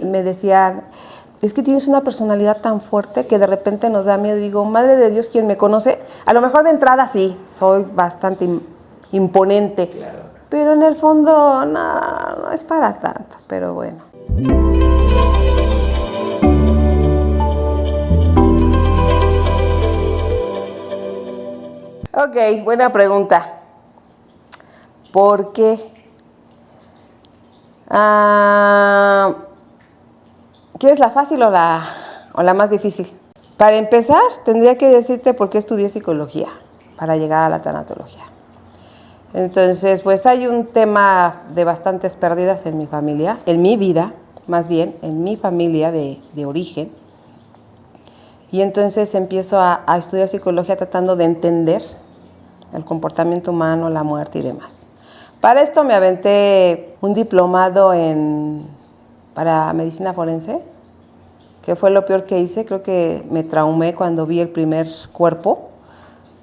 Me decían, es que tienes una personalidad tan fuerte que de repente nos da miedo. Digo, Madre de Dios, quien me conoce, a lo mejor de entrada sí, soy bastante imponente, claro. Pero en el fondo no es para tanto, pero bueno. Ok, buena pregunta. ¿Por qué? ¿Quieres la fácil o la más difícil? Para empezar, tendría que decirte por qué estudié psicología, para llegar a la tanatología. Entonces, pues hay un tema de bastantes pérdidas en mi familia, en mi vida, más bien, en mi familia de origen. Y entonces empiezo a estudiar psicología tratando de entender el comportamiento humano, la muerte y demás. Para esto me aventé un diplomado para medicina forense, que fue lo peor que hice. Creo que me traumé cuando vi el primer cuerpo,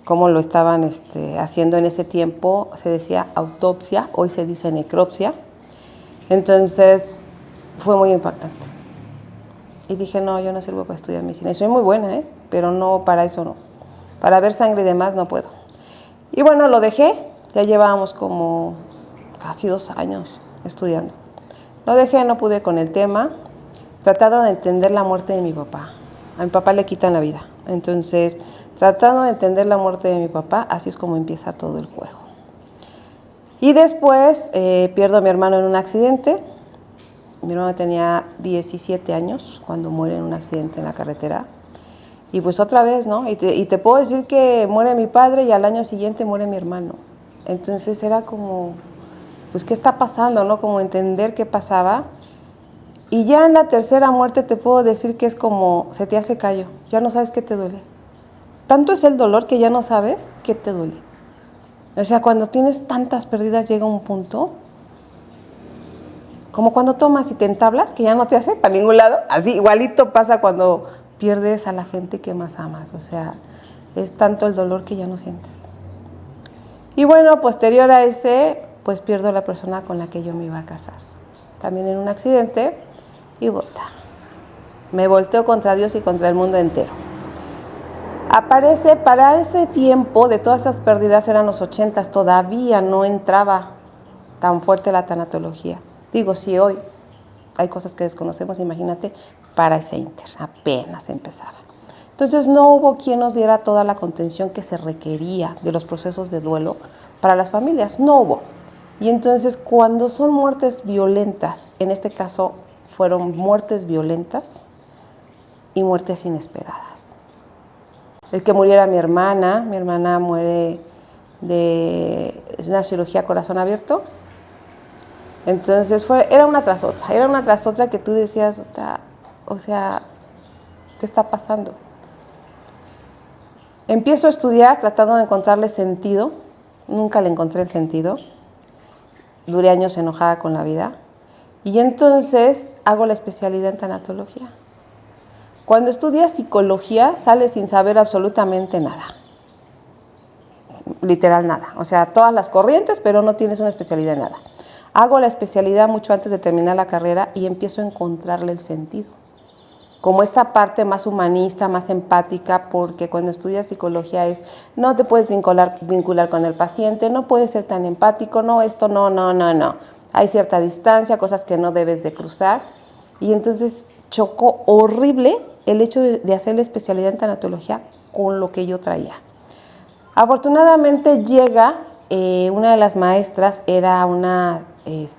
cómo lo estaban haciendo en ese tiempo. Se decía autopsia, hoy se dice necropsia. Entonces fue muy impactante. Y dije, no, yo no sirvo para estudiar medicina. Y soy muy buena, pero no, para eso no. Para ver sangre y demás no puedo. Y bueno, lo dejé. Ya llevábamos como casi 2 años estudiando. Lo dejé, no pude con el tema. Tratando de entender la muerte de mi papá. A mi papá le quitan la vida. Entonces, tratando de entender la muerte de mi papá, así es como empieza todo el juego. Y después pierdo a mi hermano en un accidente. Mi hermano tenía 17 años cuando muere en un accidente en la carretera. Y pues otra vez, ¿no? Y te puedo decir que muere mi padre y al año siguiente muere mi hermano. Entonces era como, pues, ¿qué está pasando, no? Como entender qué pasaba. Y ya en la tercera muerte te puedo decir que es como, se te hace callo. Ya no sabes qué te duele. Tanto es el dolor que ya no sabes qué te duele. O sea, cuando tienes tantas pérdidas llega un punto, como cuando tomas y te entablas, que ya no te hace para ningún lado. Así igualito pasa cuando pierdes a la gente que más amas. O sea, es tanto el dolor que ya no sientes. Y bueno, posterior a ese, pues pierdo a la persona con la que yo me iba a casar. También en un accidente y me volteo contra Dios y contra el mundo entero. Aparece para ese tiempo, de todas esas pérdidas, eran los 80s, todavía no entraba tan fuerte la tanatología. Digo, si hoy hay cosas que desconocemos, imagínate, para ese inter, apenas empezaba. Entonces no hubo quien nos diera toda la contención que se requería de los procesos de duelo para las familias, no hubo. Y entonces cuando son muertes violentas, en este caso fueron muertes violentas y muertes inesperadas. El que muriera mi hermana muere de una cirugía a corazón abierto. Entonces era una tras otra que tú decías, o sea, ¿qué está pasando? Empiezo a estudiar tratando de encontrarle sentido, nunca le encontré el sentido, duré años enojada con la vida y entonces hago la especialidad en tanatología. Cuando estudias psicología sales sin saber absolutamente nada, literal nada, o sea, todas las corrientes, pero no tienes una especialidad en nada. Hago la especialidad mucho antes de terminar la carrera y empiezo a encontrarle el sentido. Como esta parte más humanista, más empática, porque cuando estudias psicología no te puedes vincular con el paciente, no puedes ser tan empático, no, esto no. Hay cierta distancia, cosas que no debes de cruzar. Y entonces chocó horrible el hecho de hacer la especialidad en tanatología con lo que yo traía. Afortunadamente llega, una de las maestras era una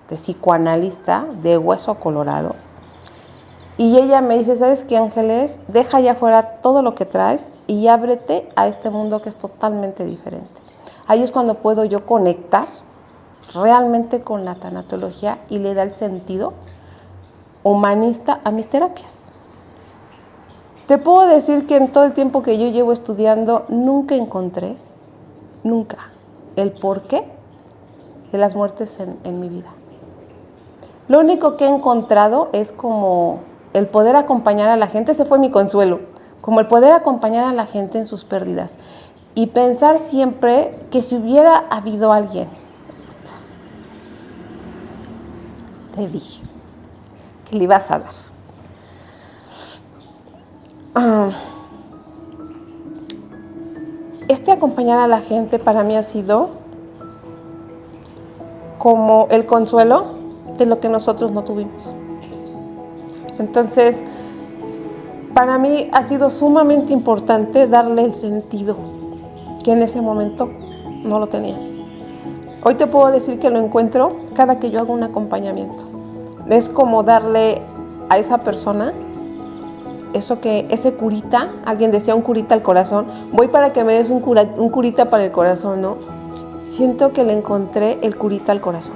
psicoanalista de hueso colorado. Y ella me dice, ¿sabes qué, Ángeles? Deja allá afuera todo lo que traes y ábrete a este mundo que es totalmente diferente. Ahí es cuando puedo yo conectar realmente con la tanatología y le da el sentido humanista a mis terapias. Te puedo decir que en todo el tiempo que yo llevo estudiando, nunca encontré, el porqué de las muertes en mi vida. Lo único que he encontrado es como el poder acompañar a la gente, ese fue mi consuelo, como el poder acompañar a la gente en sus pérdidas y pensar siempre que si hubiera habido alguien, te dije, que le ibas a dar. acompañar a la gente para mí ha sido como el consuelo de lo que nosotros no tuvimos. Entonces, para mí ha sido sumamente importante darle el sentido que en ese momento no lo tenía. Hoy te puedo decir que lo encuentro cada que yo hago un acompañamiento. Es como darle a esa persona ese curita, alguien decía un curita al corazón, voy para que me des un curita para el corazón, ¿no? Siento que le encontré el curita al corazón,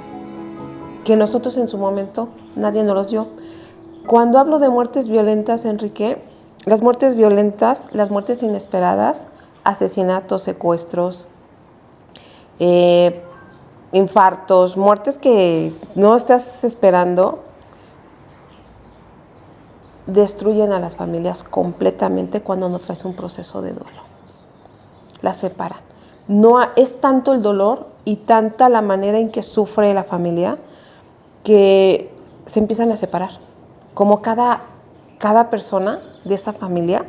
que nosotros en su momento nadie nos los dio. Cuando hablo de muertes violentas, Enrique, las muertes violentas, las muertes inesperadas, asesinatos, secuestros, infartos, muertes que no estás esperando, destruyen a las familias completamente cuando no traes un proceso de duelo. Las separan. No es tanto el dolor y tanta la manera en que sufre la familia que se empiezan a separar. Como cada persona de esa familia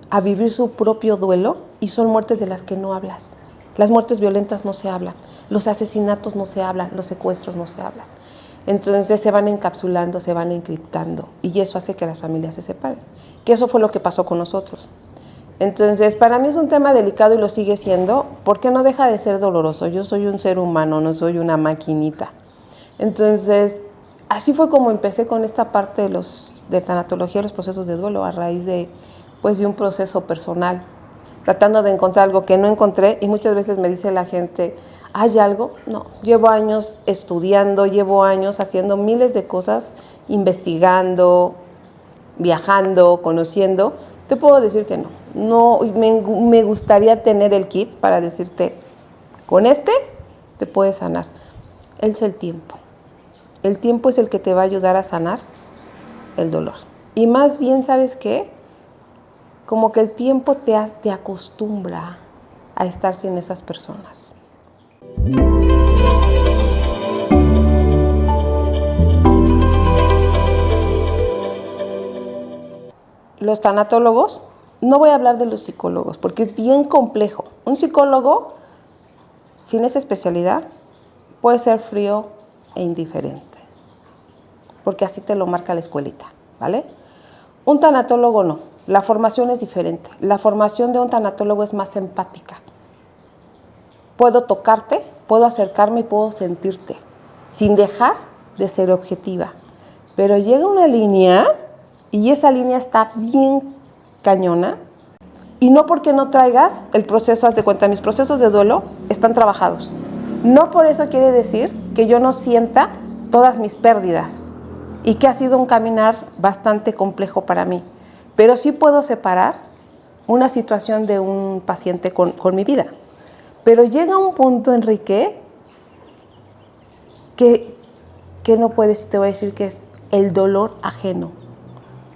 a vivir su propio duelo, y son muertes de las que no hablas. Las muertes violentas no se hablan, los asesinatos no se hablan, los secuestros no se hablan. Entonces se van encapsulando, se van encriptando, y eso hace que las familias se separen. Que eso fue lo que pasó con nosotros. Entonces, para mí es un tema delicado y lo sigue siendo, porque no deja de ser doloroso. Yo soy un ser humano, no soy una maquinita. Entonces, así fue como empecé con esta parte de tanatología, los procesos de duelo, a raíz de un proceso personal, tratando de encontrar algo que no encontré, y muchas veces me dice la gente, ¿hay algo? No, llevo años estudiando, llevo años haciendo miles de cosas, investigando, viajando, conociendo. Te puedo decir que no. No, me gustaría tener el kit para decirte, con este te puedes sanar. Es el tiempo. El tiempo es el que te va a ayudar a sanar el dolor. Y más bien, ¿sabes qué? Como que el tiempo te acostumbra a estar sin esas personas. Los tanatólogos, no voy a hablar de los psicólogos porque es bien complejo. Un psicólogo sin esa especialidad puede ser frío e indiferente, porque así te lo marca la escuelita, ¿vale? Un tanatólogo no, la formación es diferente. La formación de un tanatólogo es más empática. Puedo tocarte, puedo acercarme y puedo sentirte, sin dejar de ser objetiva. Pero llega una línea, y esa línea está bien cañona, y no porque no traigas el proceso, haz de cuenta, mis procesos de duelo están trabajados. No por eso quiere decir que yo no sienta todas mis pérdidas, y que ha sido un caminar bastante complejo para mí. Pero sí puedo separar una situación de un paciente con mi vida. Pero llega un punto, Enrique, que no puedes, y te voy a decir que es el dolor ajeno.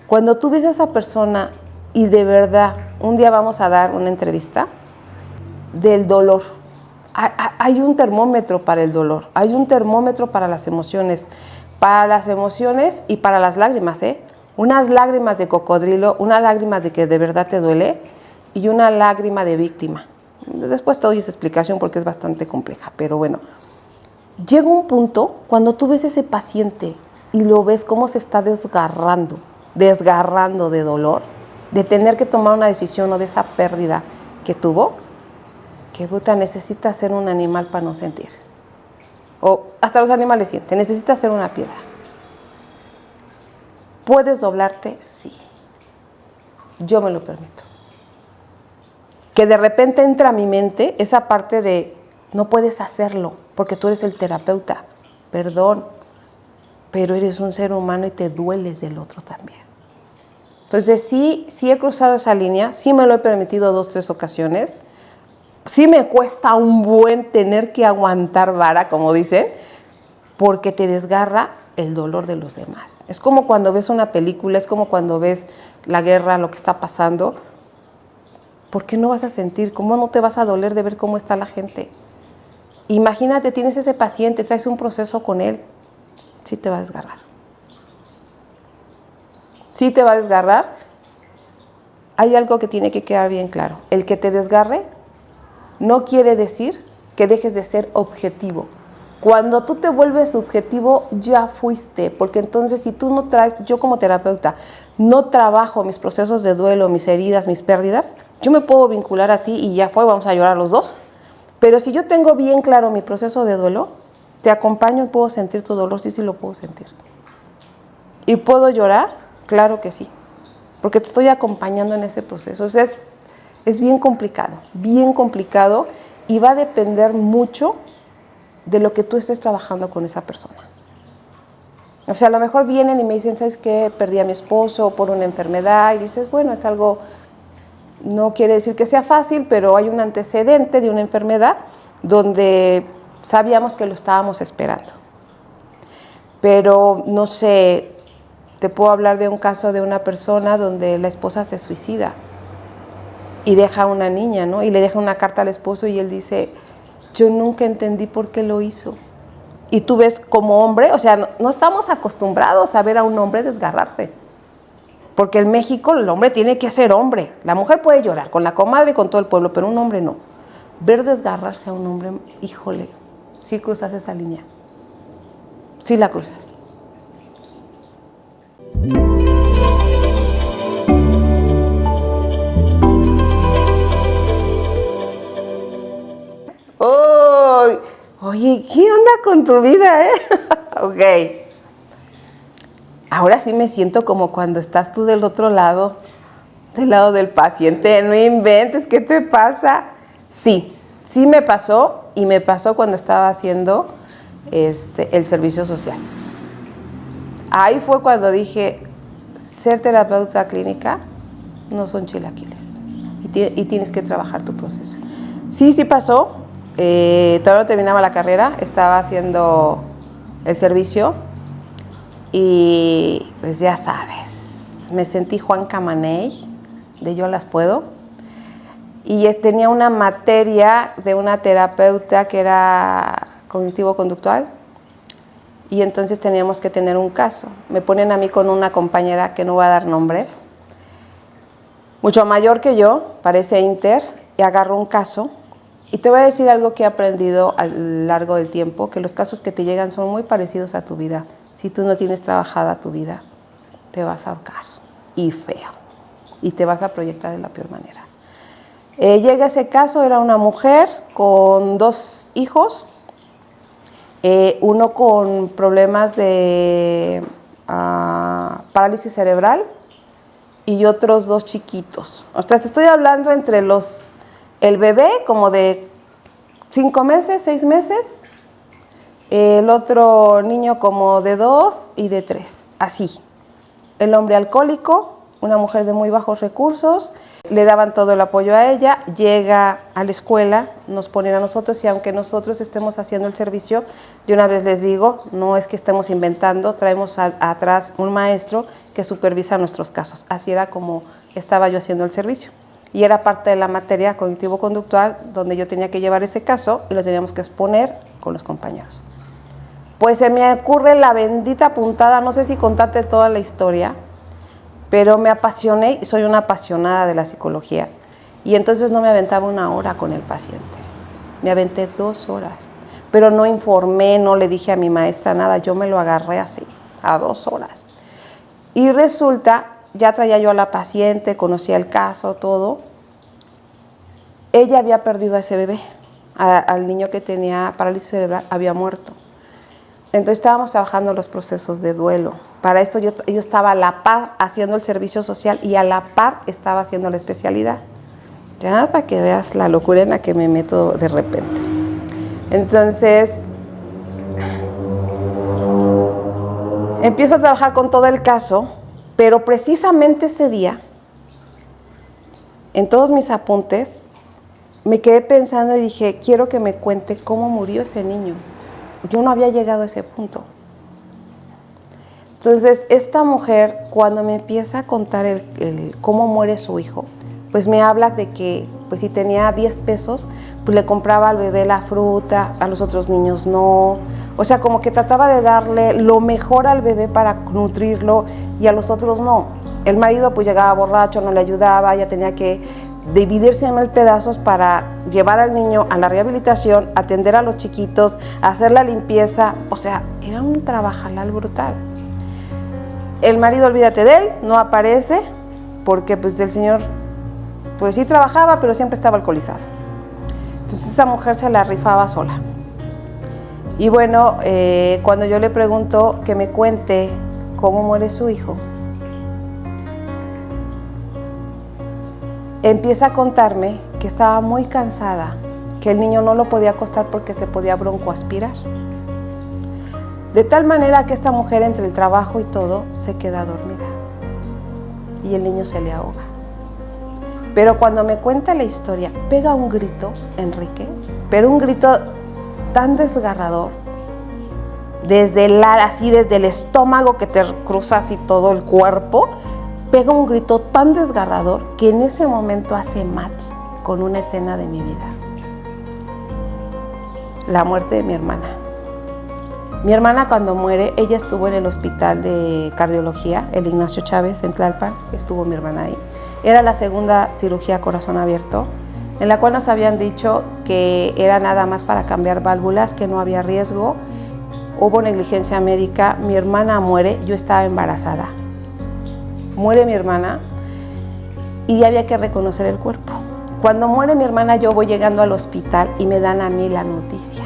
Cuando tú ves a esa persona, y de verdad, un día vamos a dar una entrevista del dolor. Hay un termómetro para el dolor, hay un termómetro para las emociones y para las lágrimas, ¿eh? Unas lágrimas de cocodrilo, una lágrima de que de verdad te duele, y una lágrima de víctima. Después te doy esa explicación porque es bastante compleja, pero bueno. Llega un punto cuando tú ves a ese paciente y lo ves cómo se está desgarrando de dolor, de tener que tomar una decisión o de esa pérdida que tuvo, que puta, necesita ser un animal para no sentir. O hasta los animales sienten, necesita ser una piedra. ¿Puedes doblarte? Sí. Yo me lo permito. Que de repente entra a mi mente esa parte de no puedes hacerlo porque tú eres el terapeuta. Perdón, pero eres un ser humano y te dueles del otro también. Entonces sí he cruzado esa línea, sí me lo he permitido 2, 3 ocasiones. Sí me cuesta un buen tener que aguantar vara, como dicen, porque te desgarra el dolor de los demás. Es como cuando ves una película, es como cuando ves la guerra, lo que está pasando. ¿Por qué no vas a sentir? ¿Cómo no te vas a doler de ver cómo está la gente? Imagínate, tienes ese paciente, traes un proceso con él, sí te va a desgarrar. Sí te va a desgarrar. Hay algo que tiene que quedar bien claro. El que te desgarre no quiere decir que dejes de ser objetivo. Cuando tú te vuelves subjetivo, ya fuiste, porque entonces si tú no traes, yo como terapeuta, no trabajo mis procesos de duelo, mis heridas, mis pérdidas, yo me puedo vincular a ti y ya fue, vamos a llorar los dos. Pero si yo tengo bien claro mi proceso de duelo, te acompaño y puedo sentir tu dolor, sí, sí lo puedo sentir. ¿Y puedo llorar? Claro que sí, porque te estoy acompañando en ese proceso. O sea, es bien complicado y va a depender mucho de lo que tú estés trabajando con esa persona. O sea, a lo mejor vienen y me dicen, ¿sabes qué? Perdí a mi esposo por una enfermedad, y dices, bueno, es algo, no quiere decir que sea fácil, pero hay un antecedente de una enfermedad donde sabíamos que lo estábamos esperando. Pero, no sé, te puedo hablar de un caso de una persona donde la esposa se suicida y deja a una niña, ¿no? Y le deja una carta al esposo y él dice, yo nunca entendí por qué lo hizo. Y tú ves como hombre, o sea, no estamos acostumbrados a ver a un hombre desgarrarse. Porque en México el hombre tiene que ser hombre. La mujer puede llorar con la comadre y con todo el pueblo, pero un hombre no. Ver desgarrarse a un hombre, híjole, sí cruzas esa línea. Sí la cruzas. Oh, oye, ¿qué onda con tu vida, Ok. Ahora sí me siento como cuando estás tú del otro lado, del lado del paciente. No inventes, ¿qué te pasa? Sí me pasó, y me pasó cuando estaba haciendo el servicio social. Ahí fue cuando dije, ser terapeuta clínica no son chilaquiles y tienes que trabajar tu proceso. Sí pasó, todavía no terminaba la carrera, estaba haciendo el servicio y pues ya sabes, me sentí Juan Camaney de Yo Las Puedo y tenía una materia de una terapeuta que era cognitivo-conductual. Y entonces teníamos que tener un caso. Me ponen a mí con una compañera que no voy a dar nombres, mucho mayor que yo, parece Inter, y agarró un caso. Y te voy a decir algo que he aprendido a lo largo del tiempo, que los casos que te llegan son muy parecidos a tu vida. Si tú no tienes trabajada tu vida, te vas a ahorcar, y feo, y te vas a proyectar de la peor manera. Llega ese caso, era una mujer con 2 hijos, uno con problemas de parálisis cerebral y otros 2 chiquitos. O sea, te estoy hablando entre el bebé como de 5 meses, 6 meses, el otro niño como de 2 y de 3, así. El hombre alcohólico, una mujer de muy bajos recursos, le daban todo el apoyo a ella, llega a la escuela, nos ponen a nosotros y aunque nosotros estemos haciendo el servicio, de una vez les digo, no es que estemos inventando, traemos atrás un maestro que supervisa nuestros casos. Así era como estaba yo haciendo el servicio. Y era parte de la materia cognitivo-conductual donde yo tenía que llevar ese caso y lo teníamos que exponer con los compañeros. Pues se me ocurre la bendita puntada, no sé si contarte toda la historia, pero me apasioné y soy una apasionada de la psicología. Y entonces no me aventaba 1 hora con el paciente, me aventé 2 horas. Pero no informé, no le dije a mi maestra nada, yo me lo agarré así, a 2 horas. Y resulta, ya traía yo a la paciente, conocía el caso, todo. Ella había perdido a ese bebé, al niño que tenía parálisis cerebral, había muerto. Entonces estábamos trabajando los procesos de duelo. Para esto yo estaba a la par haciendo el servicio social y a la par estaba haciendo la especialidad. Ya para que veas la locura en la que me meto de repente. Entonces, empiezo a trabajar con todo el caso, pero precisamente ese día, en todos mis apuntes, me quedé pensando y dije, quiero que me cuente cómo murió ese niño. Yo no había llegado a ese punto. Entonces, esta mujer, cuando me empieza a contar cómo muere su hijo, pues me habla de que, pues si tenía 10 pesos, pues le compraba al bebé la fruta, a los otros niños no. O sea, como que trataba de darle lo mejor al bebé para nutrirlo y a los otros no. El marido pues llegaba borracho, no le ayudaba, ella tenía que dividirse en 1000 pedazos para llevar al niño a la rehabilitación, atender a los chiquitos, hacer la limpieza. O sea, era un trabajalal brutal. El marido, olvídate de él, no aparece porque pues el señor pues sí trabajaba, pero siempre estaba alcoholizado. Entonces esa mujer se la rifaba sola. Y bueno, cuando yo le pregunto que me cuente cómo muere su hijo, empieza a contarme que estaba muy cansada, que el niño no lo podía acostar porque se podía broncoaspirar. De tal manera que esta mujer, entre el trabajo y todo, se queda dormida y el niño se le ahoga. Pero cuando me cuenta la historia, pega un grito, Enrique, pero un grito tan desgarrador, desde el estómago que te cruza así todo el cuerpo, pega un grito tan desgarrador que en ese momento hace match con una escena de mi vida. La muerte de mi hermana. Mi hermana, cuando muere, ella estuvo en el hospital de cardiología, el Ignacio Chávez en Tlalpan, estuvo mi hermana ahí. Era la segunda cirugía a corazón abierto, en la cual nos habían dicho que era nada más para cambiar válvulas, que no había riesgo. Hubo negligencia médica, mi hermana muere, yo estaba embarazada. Muere mi hermana y había que reconocer el cuerpo. Cuando muere mi hermana, yo voy llegando al hospital y me dan a mí la noticia.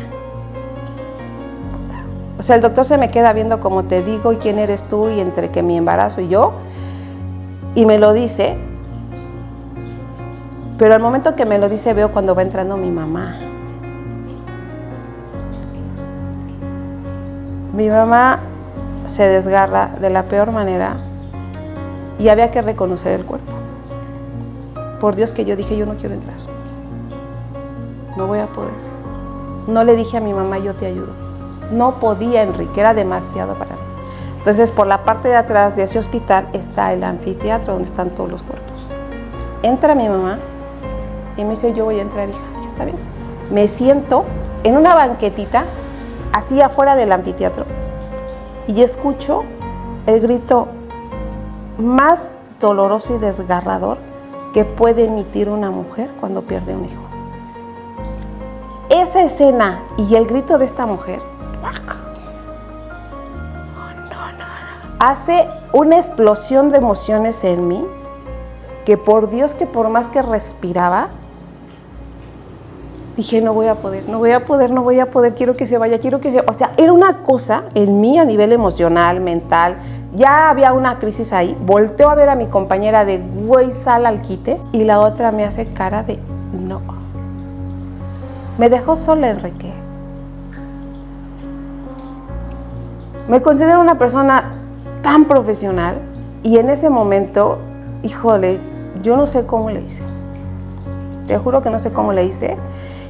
O sea, el doctor se me queda viendo, como te digo, y quién eres tú, y entre que mi embarazo y yo, y me lo dice. Pero al momento que me lo dice, veo cuando va entrando mi mamá. Mi mamá se desgarra de la peor manera y había que reconocer el cuerpo. Por Dios que yo dije, yo no quiero entrar. No voy a poder. No le dije a mi mamá, yo te ayudo. No podía, Enrique, era demasiado para mí. Entonces, por la parte de atrás de ese hospital está el anfiteatro donde están todos los cuerpos. Entra mi mamá y me dice, yo voy a entrar, hija. Ya está bien. Me siento en una banquetita, así afuera del anfiteatro, y escucho el grito más doloroso y desgarrador que puede emitir una mujer cuando pierde un hijo. Esa escena y el grito de esta mujer hace una explosión de emociones en mí, que por Dios, que por más que respiraba, dije, no voy a poder, quiero que se vaya, O sea, era una cosa en mí a nivel emocional, mental, ya había una crisis ahí. Volteo a ver a mi compañera de, güey, sal al quite, y la otra me hace cara de, no. Me dejó sola, Enrique. Me considero una persona tan profesional, y en ese momento, híjole, yo no sé cómo le hice. Te juro que no sé cómo le hice.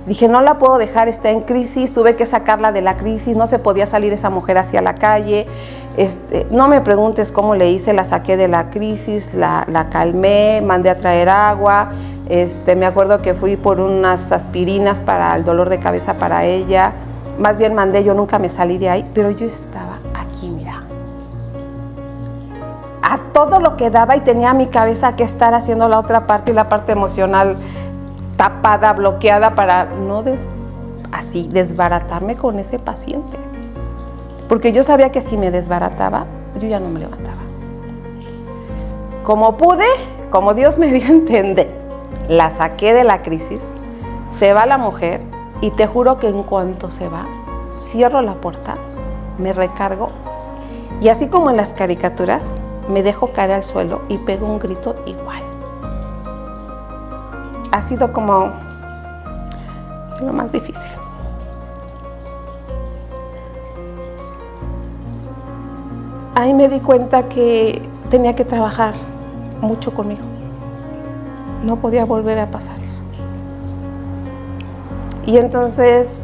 Dije, no la puedo dejar, está en crisis, tuve que sacarla de la crisis, no se podía salir esa mujer hacia la calle. No me preguntes cómo le hice, la saqué de la crisis, la calmé, mandé a traer agua. Me acuerdo que fui por unas aspirinas para el dolor de cabeza para ella. Más bien mandé, yo nunca me salí de ahí, pero yo estaba aquí, mira. A todo lo que daba, y tenía mi cabeza que estar haciendo la otra parte, y la parte emocional tapada, bloqueada, para no desbaratarme con ese paciente. Porque yo sabía que si me desbarataba, yo ya no me levantaba. Como pude, como Dios me dio a entender, la saqué de la crisis, se va la mujer, y te juro que en cuanto se va, cierro la puerta, me recargo, y así como en las caricaturas, me dejo caer al suelo y pego un grito igual. Ha sido como lo más difícil. Ahí me di cuenta que tenía que trabajar mucho conmigo. No podía volver a pasar eso. Y entonces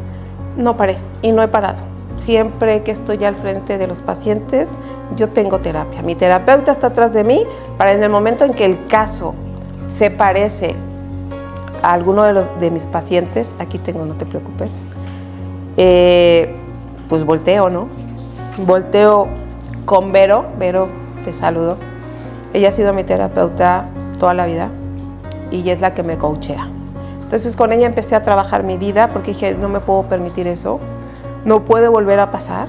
no paré y no he parado. Siempre que estoy al frente de los pacientes, yo tengo terapia. Mi terapeuta está atrás de mí para, en el momento en que el caso se parece a alguno de mis pacientes, aquí tengo, no te preocupes, pues volteo, ¿no? Volteo con Vero. Vero, te saludo. Ella ha sido mi terapeuta toda la vida. y ella es la que me coachea. Entonces con ella empecé a trabajar mi vida porque dije, no me puedo permitir eso, no puede volver a pasar,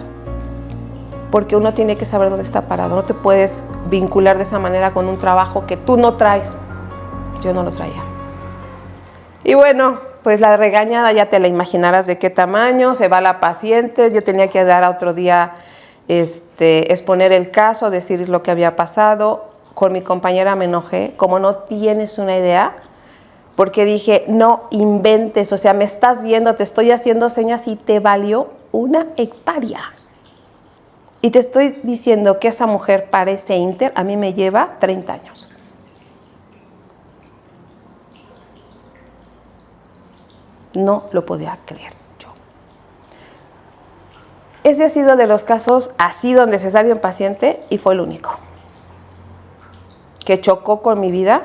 porque uno tiene que saber dónde está parado. No te puedes vincular de esa manera con un trabajo que tú no traes. Yo no lo traía. Y bueno, pues la regañada ya te la imaginarás de qué tamaño. Se va la paciente, yo tenía que dar a otro día, exponer el caso, decir lo que había pasado. Con mi compañera me enojé, como no tienes una idea, porque dije, no inventes, o sea, me estás viendo, te estoy haciendo señas y te valió una hectárea. Y te estoy diciendo que esa mujer para ese Inter a mí me lleva 30 años. No lo podía creer yo. Ese ha sido de los casos así donde se salió un paciente y fue el único que chocó con mi vida,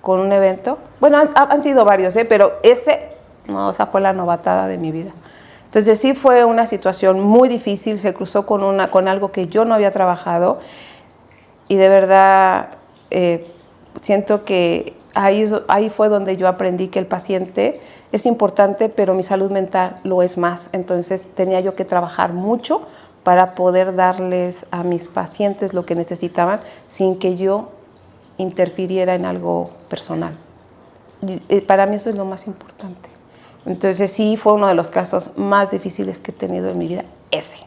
con un evento. Bueno, han sido varios, pero ese, no, esa fue la novatada de mi vida. Entonces sí fue una situación muy difícil, se cruzó con algo que yo no había trabajado y de verdad siento que ahí fue donde yo aprendí que el paciente es importante, pero mi salud mental lo es más. Entonces tenía yo que trabajar mucho para poder darles a mis pacientes lo que necesitaban sin que yo interfiriera en algo personal. Para mí eso es lo más importante. Entonces sí fue uno de los casos más difíciles que he tenido en mi vida, ese.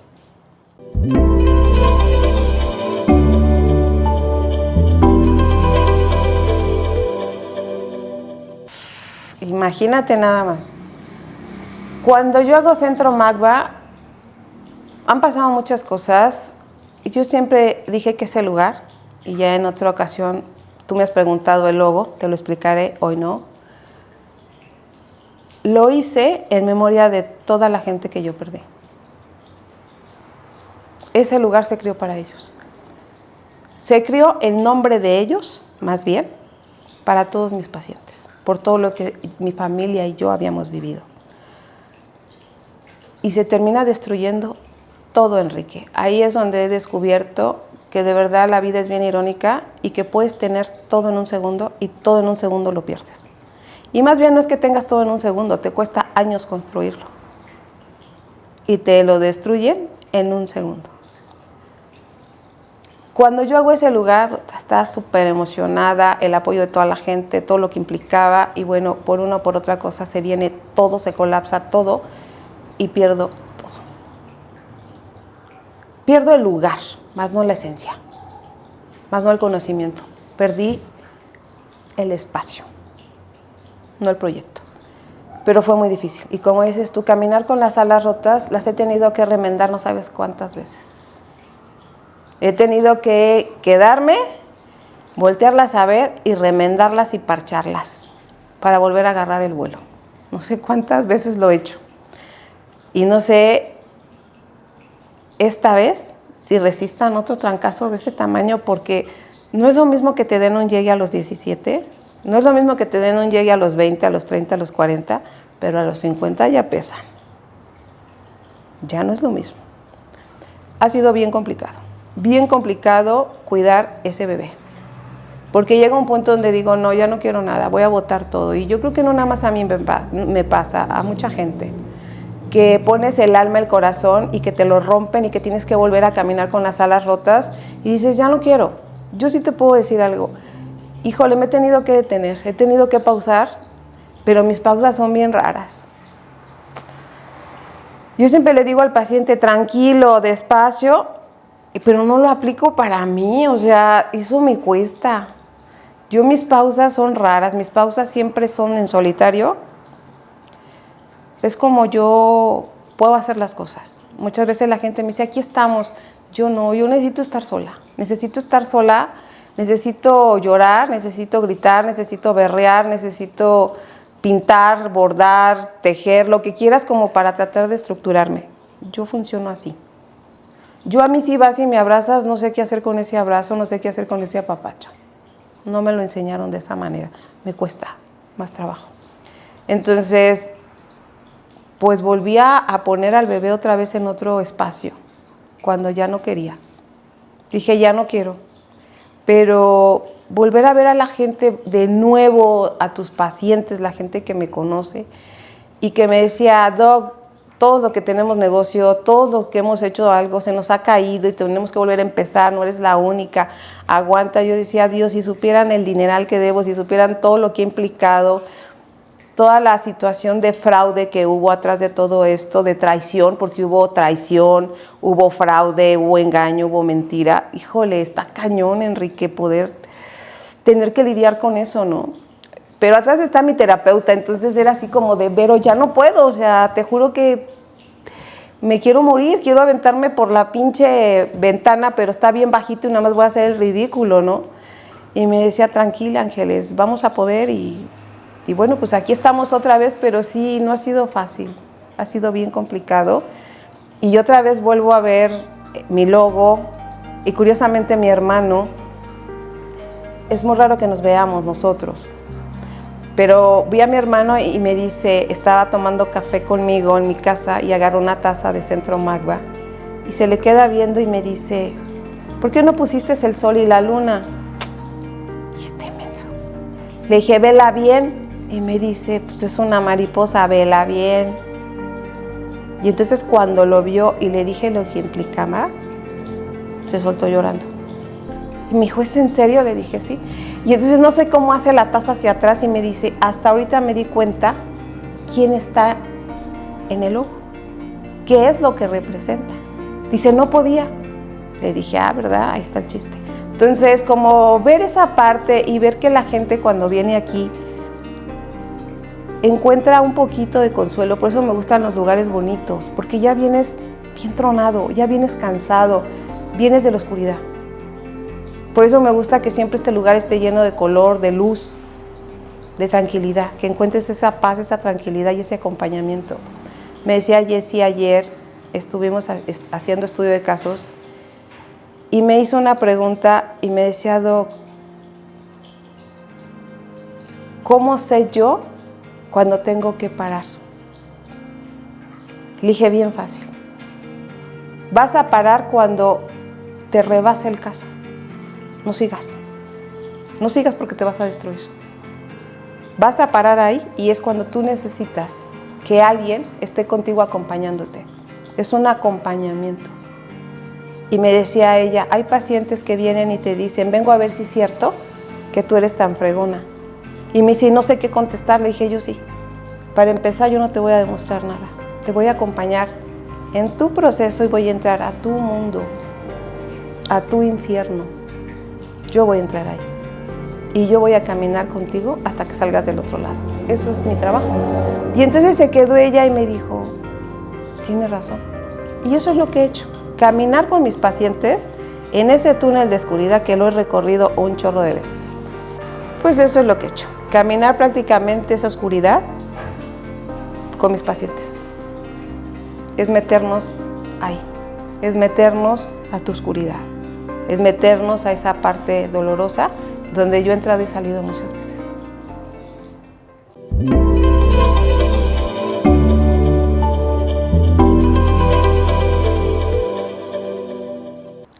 Imagínate nada más. Cuando yo hago Centro Magba, han pasado muchas cosas. Yo siempre dije que ese lugar, y ya en otra ocasión tú me has preguntado el logo, te lo explicaré, hoy no. Lo hice en memoria de toda la gente que yo perdí. Ese lugar se creó para ellos. Se creó en nombre de ellos, más bien, para todos mis pacientes, por todo lo que mi familia y yo habíamos vivido. Y se termina destruyendo todo, Enrique. Ahí es donde he descubierto que de verdad la vida es bien irónica y que puedes tener todo en un segundo y todo en un segundo lo pierdes. Y más bien no es que tengas todo en un segundo, te cuesta años construirlo. Y te lo destruyen en un segundo. Cuando yo hago ese lugar, estaba súper emocionada, el apoyo de toda la gente, todo lo que implicaba, y bueno, por una o por otra cosa se viene todo, se colapsa todo, y pierdo todo. Pierdo el lugar, más no la esencia, más no el conocimiento. Perdí el espacio, no el proyecto. Pero fue muy difícil. Y como dices tú, caminar con las alas rotas, las he tenido que remendar no sabes cuántas veces. He tenido que quedarme, voltearlas a ver y remendarlas y parcharlas para volver a agarrar el vuelo. No sé cuántas veces lo he hecho. Y no sé, esta vez, si resistan otro trancazo de ese tamaño, porque no es lo mismo que te den un llegue a los 17, no es lo mismo que te den un llegue a los 20, a los 30, a los 40, pero a los 50 ya pesan. Ya no es lo mismo. Ha sido bien complicado cuidar ese bebé. Porque llega un punto donde digo, no, ya no quiero nada, voy a botar todo. Y yo creo que no nada más a mí me pasa, a mucha gente, que pones el alma, el corazón y que te lo rompen y que tienes que volver a caminar con las alas rotas y dices, ya no quiero. Yo sí te puedo decir algo. Híjole, me he tenido que detener, he tenido que pausar, pero mis pausas son bien raras. Yo siempre le digo al paciente, tranquilo, despacio, pero no lo aplico para mí, o sea, eso me cuesta. Yo mis pausas son raras, mis pausas siempre son en solitario. Es como yo puedo hacer las cosas. Muchas veces la gente me dice, aquí estamos. Yo no, yo necesito estar sola. Necesito llorar, necesito gritar, necesito berrear, necesito pintar, bordar, tejer, lo que quieras como para tratar de estructurarme. Yo funciono así. Yo a mí si vas y me abrazas, no sé qué hacer con ese abrazo, no sé qué hacer con ese apapacho. No me lo enseñaron de esa manera. Me cuesta más trabajo. Entonces, pues volví a poner al bebé otra vez en otro espacio, cuando ya no quería. Dije, ya no quiero. Pero volver a ver a la gente de nuevo, a tus pacientes, la gente que me conoce, y que me decía, Doc, todos los que tenemos negocio, todos los que hemos hecho algo, se nos ha caído y tenemos que volver a empezar, no eres la única, aguanta. Yo decía, Dios, si supieran el dineral que debo, si supieran todo lo que ha implicado, toda la situación de fraude que hubo atrás de todo esto, de traición, porque hubo traición, hubo fraude, hubo engaño, hubo mentira. Híjole, está cañón, Enrique, poder tener que lidiar con eso, ¿no? Pero atrás está mi terapeuta, entonces era así como de, Vero, ya no puedo, o sea, te juro que me quiero morir, quiero aventarme por la pinche ventana, pero está bien bajito y nada más voy a hacer el ridículo, ¿no? Y me decía, tranquila, Ángeles, vamos a poder y bueno, pues aquí estamos otra vez, pero sí, no ha sido fácil, ha sido bien complicado. Y otra vez vuelvo a ver mi logo y curiosamente mi hermano, es muy raro que nos veamos nosotros, pero vi a mi hermano y me dice, estaba tomando café conmigo en mi casa y agarró una taza de Centro Magba y se le queda viendo y me dice, ¿por qué no pusiste el sol y la luna? Y este menso. Le dije, vela bien. Y me dice, pues es una mariposa, vela bien. Y entonces cuando lo vio y le dije lo que implicaba, se soltó llorando. Y me dijo, ¿es en serio? Le dije, sí. Y entonces no sé cómo hace la taza hacia atrás y me dice, hasta ahorita me di cuenta quién está en el ojo, qué es lo que representa. Dice, no podía. Le dije, ¿verdad? Ahí está el chiste. Entonces, como ver esa parte y ver que la gente cuando viene aquí encuentra un poquito de consuelo, por eso me gustan los lugares bonitos, porque ya vienes bien tronado, ya vienes cansado, vienes de la oscuridad. Por eso me gusta que siempre este lugar esté lleno de color, de luz, de tranquilidad, que encuentres esa paz, esa tranquilidad y ese acompañamiento. Me decía Jessie ayer, estuvimos haciendo estudio de casos, y me hizo una pregunta y me decía, Doc, ¿cómo sé yo cuando tengo que parar? Le dije, bien fácil. Vas a parar cuando te rebase el caso. No sigas. No sigas porque te vas a destruir. Vas a parar ahí y es cuando tú necesitas que alguien esté contigo acompañándote. Es un acompañamiento. Y me decía ella, hay pacientes que vienen y te dicen, vengo a ver si es cierto que tú eres tan fregona. Y me dice, no sé qué contestar. Le dije, yo sí. Para empezar, yo no te voy a demostrar nada. Te voy a acompañar en tu proceso y voy a entrar a tu mundo, a tu infierno. Yo voy a entrar ahí. Y yo voy a caminar contigo hasta que salgas del otro lado. Eso es mi trabajo. Y entonces se quedó ella y me dijo, tienes razón. Y eso es lo que he hecho. Caminar con mis pacientes en ese túnel de oscuridad que lo he recorrido un chorro de veces. Pues eso es lo que he hecho. Caminar prácticamente esa oscuridad con mis pacientes. Es meternos ahí. Es meternos a tu oscuridad. Es meternos a esa parte dolorosa donde yo he entrado y salido muchas veces.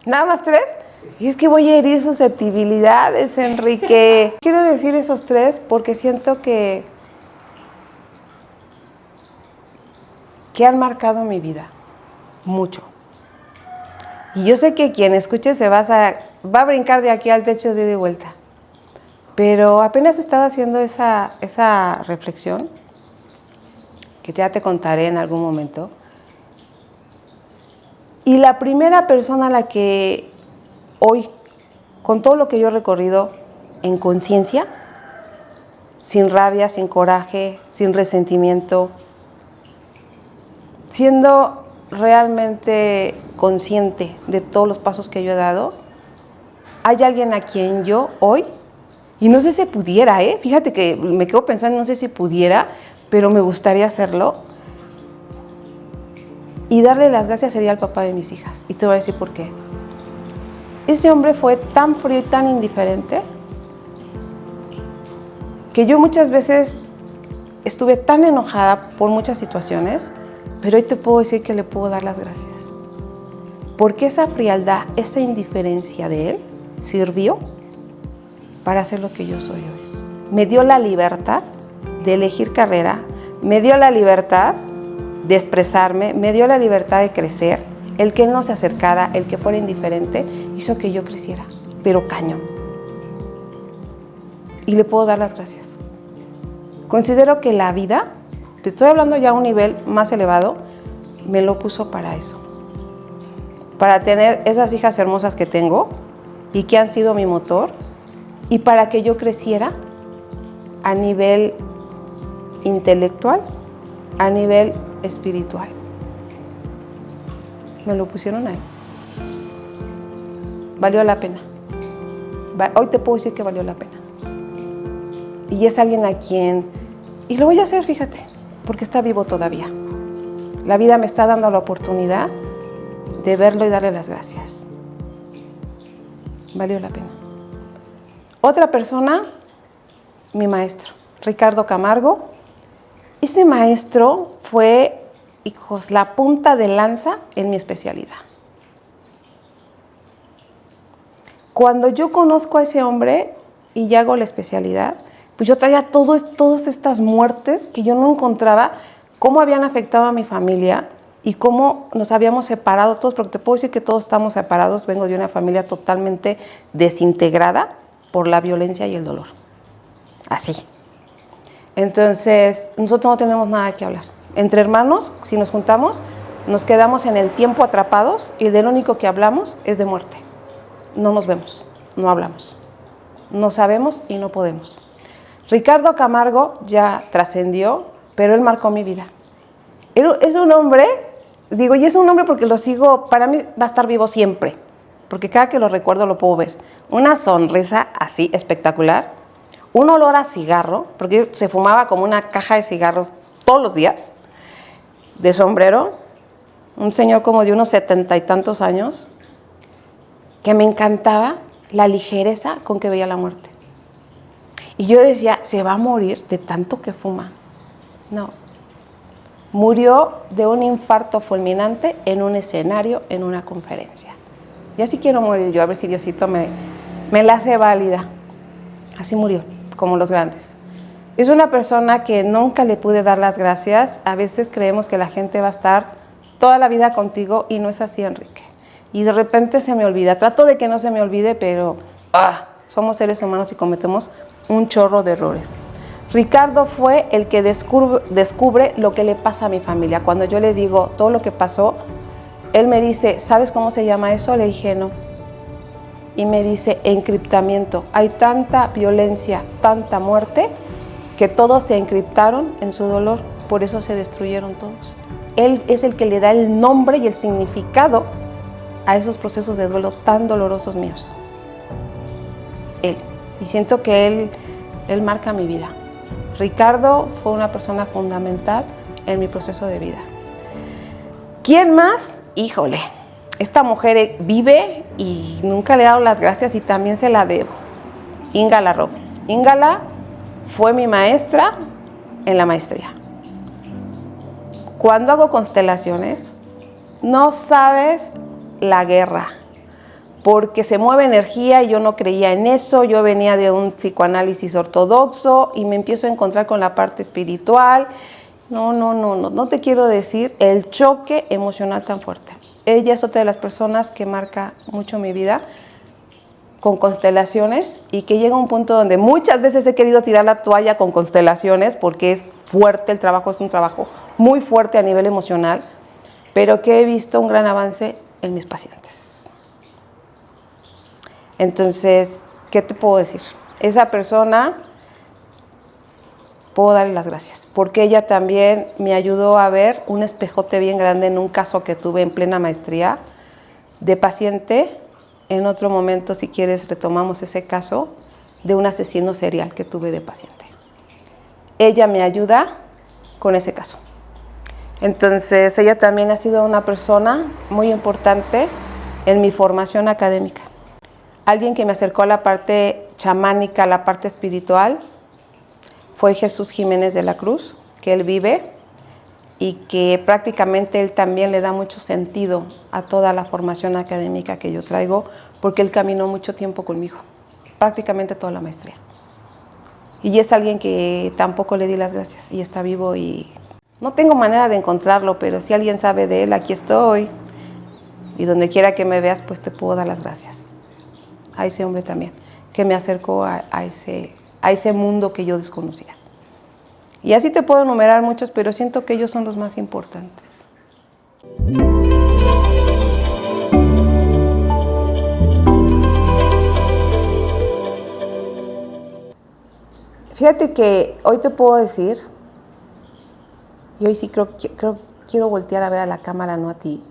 ¿Nada más 3? Y es que voy a herir susceptibilidades, Enrique. Quiero decir esos 3 porque siento que han marcado mi vida mucho. Y yo sé que quien escuche va a brincar de aquí al techo de vuelta. Pero apenas estaba haciendo esa reflexión, que ya te contaré en algún momento. Y la primera persona a la que hoy, con todo lo que yo he recorrido en conciencia, sin rabia, sin coraje, sin resentimiento, siendo realmente consciente de todos los pasos que yo he dado, hay alguien a quien yo hoy, y no sé si pudiera, fíjate que me quedo pensando, no sé si pudiera, pero me gustaría hacerlo, y darle las gracias sería al papá de mis hijas, y te voy a decir por qué. Ese hombre fue tan frío y tan indiferente que yo muchas veces estuve tan enojada por muchas situaciones, pero hoy te puedo decir que le puedo dar las gracias. Porque esa frialdad, esa indiferencia de él sirvió para ser lo que yo soy hoy. Me dio la libertad de elegir carrera, me dio la libertad de expresarme, me dio la libertad de crecer. El que él no se acercara, el que fuera indiferente, hizo que yo creciera, pero cañón. Y le puedo dar las gracias. Considero que la vida, te estoy hablando ya a un nivel más elevado, me lo puso para eso. Para tener esas hijas hermosas que tengo y que han sido mi motor, y para que yo creciera a nivel intelectual, a nivel espiritual. Me lo pusieron ahí. Valió la pena. Hoy te puedo decir que valió la pena. Y es alguien a quien, y lo voy a hacer, fíjate, porque está vivo todavía. La vida me está dando la oportunidad de verlo y darle las gracias. Valió la pena. Otra persona, mi maestro, Ricardo Camargo. Ese maestro fue, hijos, la punta de lanza en mi especialidad. Cuando yo conozco a ese hombre y ya hago la especialidad, pues yo traía todas estas muertes que yo no encontraba, cómo habían afectado a mi familia y cómo nos habíamos separado todos, porque te puedo decir que todos estamos separados. Vengo de una familia totalmente desintegrada por la violencia y el dolor. Así. Entonces, nosotros no tenemos nada que hablar. Entre hermanos, si nos juntamos, nos quedamos en el tiempo atrapados y de lo único que hablamos es de muerte. No nos vemos, no hablamos. No sabemos y no podemos. Ricardo Camargo ya trascendió, pero él marcó mi vida. Es un hombre, digo, y es un hombre porque lo sigo, para mí va a estar vivo siempre, porque cada que lo recuerdo lo puedo ver. Una sonrisa así espectacular, un olor a cigarro, porque se fumaba como una caja de cigarros todos los días, de sombrero, un señor como de unos 70 y tantos años, que me encantaba la ligereza con que veía la muerte. Y yo decía, se va a morir de tanto que fuma. No. Murió de un infarto fulminante en un escenario, en una conferencia. Y así quiero morir yo, a ver si Diosito me la hace válida. Así murió, como los grandes. Es una persona que nunca le pude dar las gracias. A veces creemos que la gente va a estar toda la vida contigo y no es así, Enrique. Y de repente se me olvida. Trato de que no se me olvide, pero somos seres humanos y cometemos un chorro de errores. Ricardo fue el que descubre lo que le pasa a mi familia. Cuando yo le digo todo lo que pasó, él me dice, ¿sabes cómo se llama eso? Le dije, no. Y me dice, encriptamiento. Hay tanta violencia, tanta muerte, que todos se encriptaron en su dolor. Por eso se destruyeron todos. Él es el que le da el nombre y el significado a esos procesos de duelo tan dolorosos míos. Él. Y siento que él marca mi vida. Ricardo fue una persona fundamental en mi proceso de vida. ¿Quién más? Híjole, esta mujer vive y nunca le he dado las gracias y también se la debo. Íngala Rob. Íngala fue mi maestra en la maestría. Cuando hago constelaciones, no sabes la guerra, porque se mueve energía y yo no creía en eso. Yo venía de un psicoanálisis ortodoxo y me empiezo a encontrar con la parte espiritual. No te quiero decir el choque emocional tan fuerte. Ella es otra de las personas que marca mucho mi vida con constelaciones y que llega a un punto donde muchas veces he querido tirar la toalla con constelaciones porque es fuerte, el trabajo es un trabajo muy fuerte a nivel emocional, pero que he visto un gran avance en mis pacientes. Entonces, ¿qué te puedo decir? Esa persona, puedo darle las gracias, porque ella también me ayudó a ver un espejote bien grande en un caso que tuve en plena maestría de paciente. En otro momento, si quieres, retomamos ese caso de un asesino serial que tuve de paciente. Ella me ayuda con ese caso. Entonces, ella también ha sido una persona muy importante en mi formación académica. Alguien que me acercó a la parte chamánica, a la parte espiritual, fue Jesús Jiménez de la Cruz, que él vive y que prácticamente él también le da mucho sentido a toda la formación académica que yo traigo, porque él caminó mucho tiempo conmigo. prácticamente toda la maestría. Y es alguien que tampoco le di las gracias y está vivo y no tengo manera de encontrarlo, pero si alguien sabe de él, aquí estoy. Y donde quiera que me veas, pues te puedo dar las gracias. A ese hombre también, que me acercó a ese mundo que yo desconocía. Y así te puedo enumerar muchos, pero siento que ellos son los más importantes. Fíjate que hoy te puedo decir, y hoy sí quiero voltear a ver a la cámara, no a ti,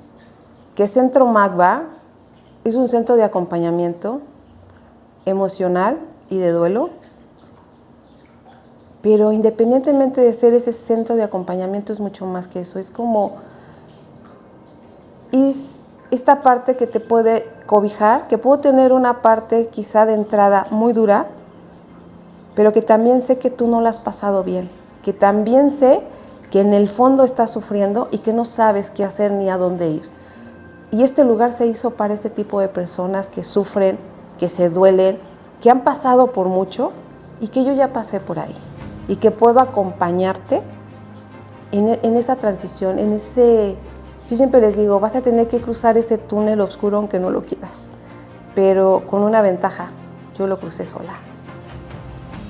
que Centro Magva es un centro de acompañamiento emocional y de duelo, pero independientemente de ser ese centro de acompañamiento es mucho más que eso, es como esta parte que te puede cobijar, que puedo tener una parte quizá de entrada muy dura, pero que también sé que tú no la has pasado bien, que también sé que en el fondo estás sufriendo y que no sabes qué hacer ni a dónde ir. Y este lugar se hizo para este tipo de personas que sufren, que se duelen, que han pasado por mucho y que yo ya pasé por ahí. Y que puedo acompañarte en esa transición, yo siempre les digo, vas a tener que cruzar ese túnel oscuro aunque no lo quieras, pero con una ventaja, yo lo crucé sola.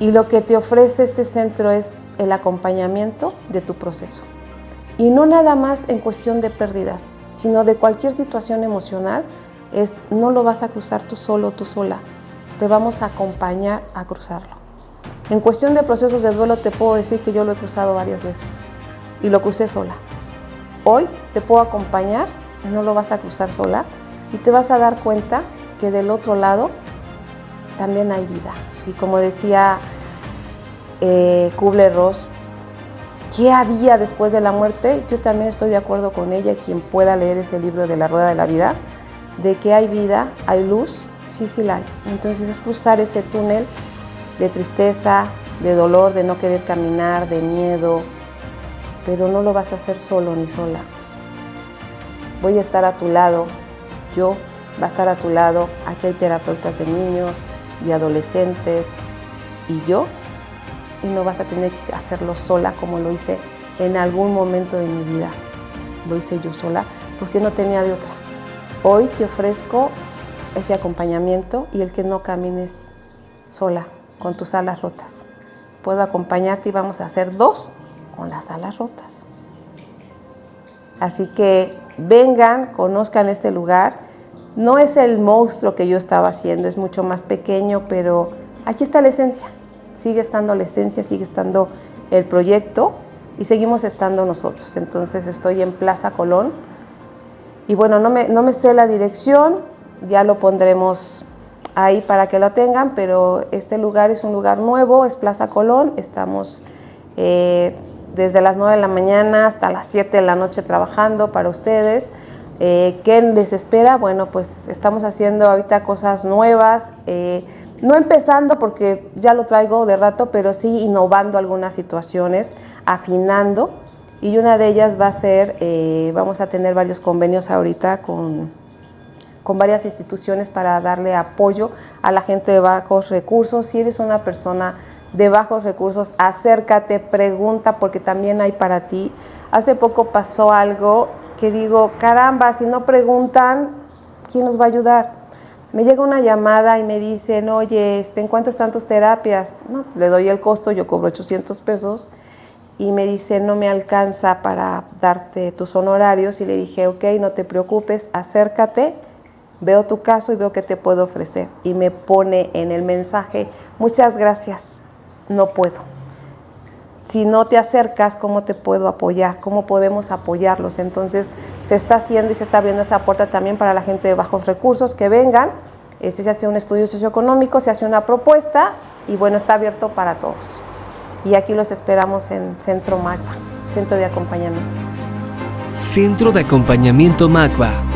Y lo que te ofrece este centro es el acompañamiento de tu proceso. Y no nada más en cuestión de pérdidas, sino de cualquier situación emocional, no lo vas a cruzar tú solo, tú sola. Te vamos a acompañar a cruzarlo. En cuestión de procesos de duelo te puedo decir que yo lo he cruzado varias veces y lo crucé sola. Hoy te puedo acompañar y no lo vas a cruzar sola y te vas a dar cuenta que del otro lado también hay vida. Y como decía Kubler-Ross, ¿qué había después de la muerte? Yo también estoy de acuerdo con ella, quien pueda leer ese libro de La Rueda de la Vida, de que hay vida, hay luz, sí la hay. Entonces es cruzar ese túnel de tristeza, de dolor, de no querer caminar, de miedo, pero no lo vas a hacer solo ni sola. Voy a estar a tu lado, yo va a estar a tu lado, aquí hay terapeutas de niños, de adolescentes y yo, y no vas a tener que hacerlo sola como lo hice en algún momento de mi vida. Lo hice yo sola porque no tenía de otra. Hoy te ofrezco ese acompañamiento y el que no camines sola, con tus alas rotas. Puedo acompañarte y vamos a hacer 2 con las alas rotas. Así que vengan, conozcan este lugar. No es el monstruo que yo estaba haciendo, es mucho más pequeño, pero aquí está la esencia. Sigue estando la esencia, sigue estando el proyecto y seguimos estando nosotros. Entonces estoy en Plaza Colón y bueno, no me sé la dirección, ya lo pondremos ahí para que lo tengan, pero este lugar es un lugar nuevo, es Plaza Colón, estamos desde las 9 de la mañana hasta las 7 de la noche trabajando para ustedes. ¿Qué les espera? Bueno, pues estamos haciendo ahorita cosas nuevas, no empezando porque ya lo traigo de rato, pero sí innovando algunas situaciones, afinando, y una de ellas va a ser, vamos a tener varios convenios ahorita con varias instituciones para darle apoyo a la gente de bajos recursos. Si eres una persona de bajos recursos, acércate, pregunta, porque también hay para ti. Hace poco pasó algo que digo, caramba, si no preguntan, ¿quién nos va a ayudar? Me llega una llamada y me dicen, oye, ¿en cuánto están tus terapias? No, le doy el costo, yo cobro 800 pesos, y me dice, no me alcanza para darte tus honorarios, y le dije, ok, no te preocupes, acércate, veo tu caso y veo qué te puedo ofrecer. Y me pone en el mensaje, muchas gracias, no puedo. Si no te acercas, ¿cómo te puedo apoyar? ¿Cómo podemos apoyarlos? Entonces se está haciendo y se está abriendo esa puerta también para la gente de bajos recursos que vengan. Se hace un estudio socioeconómico, se hace una propuesta y bueno, está abierto para todos. Y aquí los esperamos en Centro Magva, Centro de Acompañamiento. Centro de Acompañamiento Magva.